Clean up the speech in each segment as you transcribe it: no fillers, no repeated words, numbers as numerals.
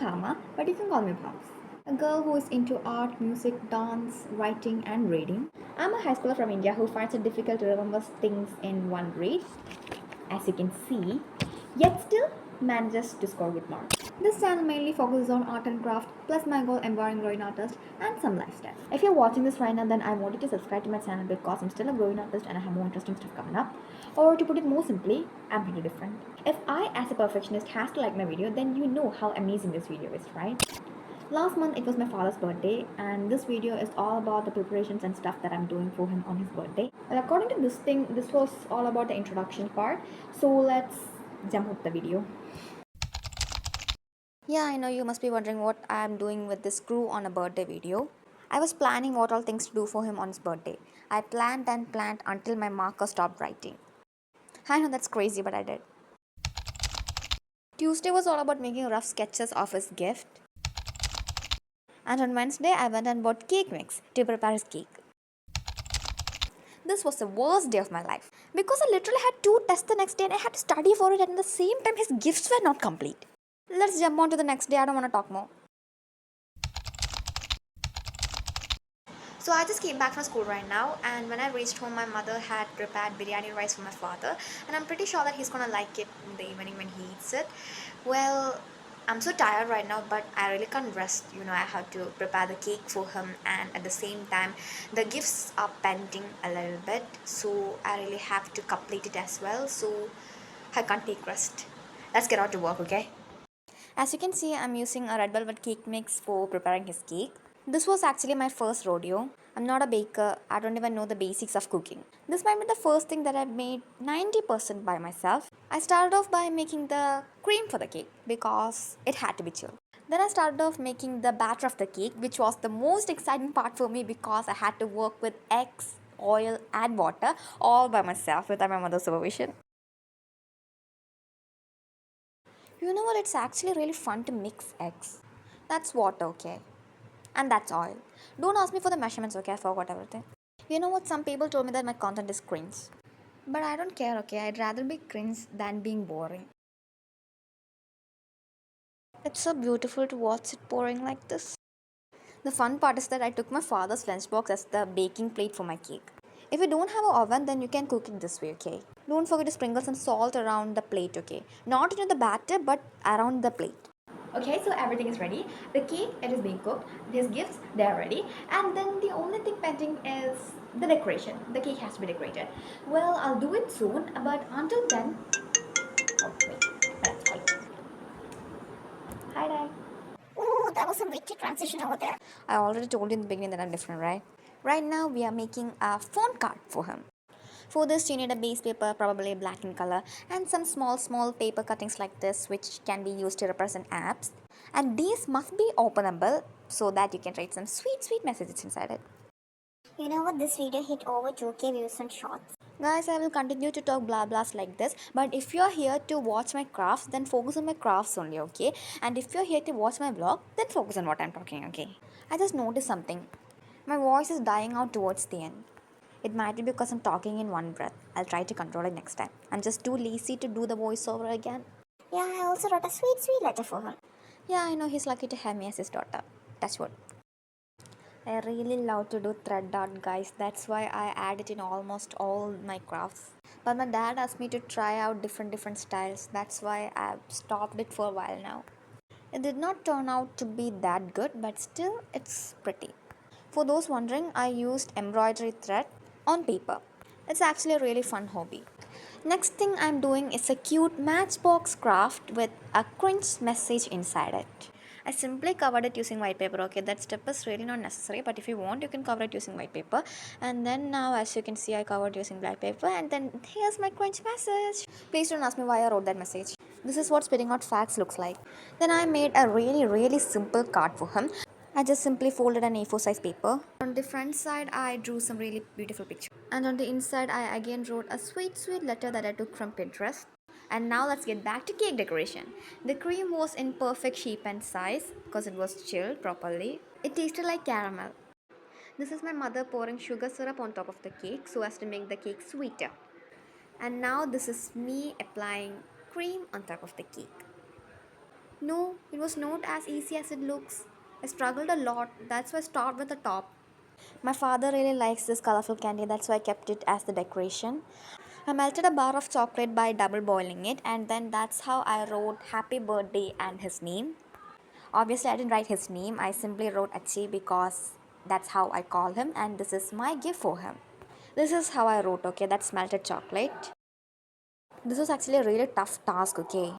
Bhama, but you can call me BhamS. A girl who is into art, music, dance, writing, and reading. I'm a high schooler from India who finds it difficult to remember things in one read, as you can see, yet still manages to score good marks. This channel mainly focuses on art and craft, plus my goal empowering growing artist and some lifestyle. If you're watching this right now, then I want you to subscribe to my channel because I'm still a growing artist and I have more interesting stuff coming up. Or to put it more simply, I'm pretty different. If I, as a perfectionist, has to like my video, then you know how amazing this video is, right? Last month it was my father's birthday, and this video is all about the preparations and stuff that I'm doing for him on his birthday. Well, according to this thing, this was all about the introduction part. So let's jump up the video. Yeah, I know you must be wondering what I'm doing with this crew on a birthday video. I was planning what all things to do for him on his birthday. I planned and planned until my marker stopped writing. I know that's crazy, but I did. Tuesday was all about making rough sketches of his gift. And on Wednesday, I went and bought cake mix to prepare his cake. This was the worst day of my life because I literally had two tests the next day and I had to study for it, and at the same time, his gifts were not complete. Let's jump on to the next day. I don't want to talk more. So I just came back from school right now, and when I reached home, my mother had prepared biryani rice for my father, and I'm pretty sure that he's gonna like it in the evening when he eats it. Well, I'm so tired right now, but I really can't rest. I have to prepare the cake for him, and at the same time, the gifts are pending a little bit, so I really have to complete it as well. So I can't take rest. Let's get out to work, okay? As you can see, I'm using a red velvet cake mix for preparing his cake. This was actually my first rodeo. I'm not a baker, I don't even know the basics of cooking. This might be the first thing that I've made 90% by myself. I started off by making the cream for the cake because it had to be chilled. Then I started off making the batter of the cake, which was the most exciting part for me because I had to work with eggs, oil, and water all by myself without my mother's supervision. You know what? It's actually really fun to mix eggs. That's water, okay? And that's oil. Don't ask me for the measurements, okay? I forgot everything. You know what? Some people told me that my content is cringe. But I don't care, okay? I'd rather be cringe than being boring. It's so beautiful to watch it pouring like this. The fun part is that I took my father's lunchbox as the baking plate for my cake. If you don't have an oven, then you can cook it this way, okay? Don't forget to sprinkle some salt around the plate, okay? Not into the batter, but around the plate. Okay, so everything is ready. The cake, it is being cooked. These gifts, they are ready. And then the only thing pending is the decoration. The cake has to be decorated. Well, I'll do it soon, but until then... Oh, wait. That's right. Hi, Dad. Ooh, that was a witty transition over there. I already told you in the beginning that I'm different, right? Right now, we are making a phone card for him. For this, you need a base paper, probably black in color, and some small paper cuttings like this, which can be used to represent apps. And these must be openable so that you can write some sweet messages inside it. You know what? This video hit over 2K views and shots. Guys, I will continue to talk blah blahs like this, but if you're here to watch my crafts, then focus on my crafts only, okay? And if you're here to watch my vlog, then focus on what I'm talking, okay? I just noticed something. My voice is dying out towards the end. It might be because I'm talking in one breath. I'll try to control it next time. I'm just too lazy to do the voiceover again. Yeah, I also wrote a sweet letter for him. Yeah, I know he's lucky to have me as his daughter. Touch wood. I really love to do thread art, guys. That's why I add it in almost all my crafts. But my dad asked me to try out different styles. That's why I've stopped it for a while now. It did not turn out to be that good, but still it's pretty. For those wondering, I used embroidery thread on paper. It's actually a really fun hobby. Next thing I'm doing is a cute matchbox craft with a cringe message inside it. I simply covered it using white paper. Okay, that step is really not necessary, but if you want, you can cover it using white paper. And then now, as you can see, I covered using black paper, and then here's my cringe message. Please don't ask me why I wrote that message. This is what spitting out facts looks like. Then I made a really simple card for him. I just simply folded an A4 size paper. On the front side, I drew some really beautiful pictures. And on the inside, I again wrote a sweet letter that I took from Pinterest. And now let's get back to cake decoration. The cream was in perfect shape and size because it was chilled properly. It tasted like caramel. This is my mother pouring sugar syrup on top of the cake so as to make the cake sweeter. And now this is me applying cream on top of the cake. No, it was not as easy as it looks. I struggled a lot, that's why I start with the top. My father really likes this colorful candy, that's why I kept it as the decoration. I melted a bar of chocolate by double boiling it, and then that's how I wrote happy birthday and his name. Obviously, I didn't write his name, I simply wrote Achi because that's how I call him, and this is my gift for him. This is how I wrote, okay, that's melted chocolate. This was actually a really tough task, okay.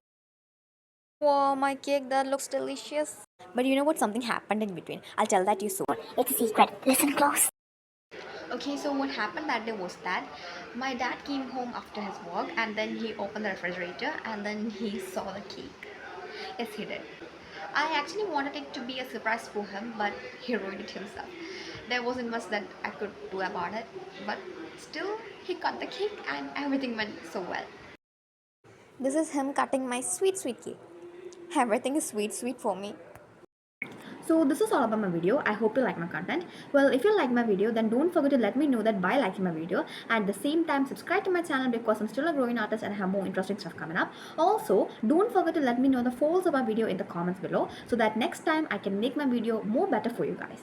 Wow, my cake, that looks delicious. But you know what? Something happened in between. I'll tell that to you soon. It's a secret. Listen close. Okay, so what happened that day was that my dad came home after his work and then he opened the refrigerator and then he saw the cake. Yes, he did. I actually wanted it to be a surprise for him, but he ruined it himself. There wasn't much that I could do about it, but still, he cut the cake and everything went so well. This is him cutting my sweet, sweet cake. Everything is sweet, sweet for me. So this is all about my video. I hope you like my content. Well, if you like my video, then don't forget to let me know that by liking my video. And at the same time, subscribe to my channel because I'm still a growing artist and I have more interesting stuff coming up. Also, don't forget to let me know the faults of my video in the comments below so that next time I can make my video more better for you guys.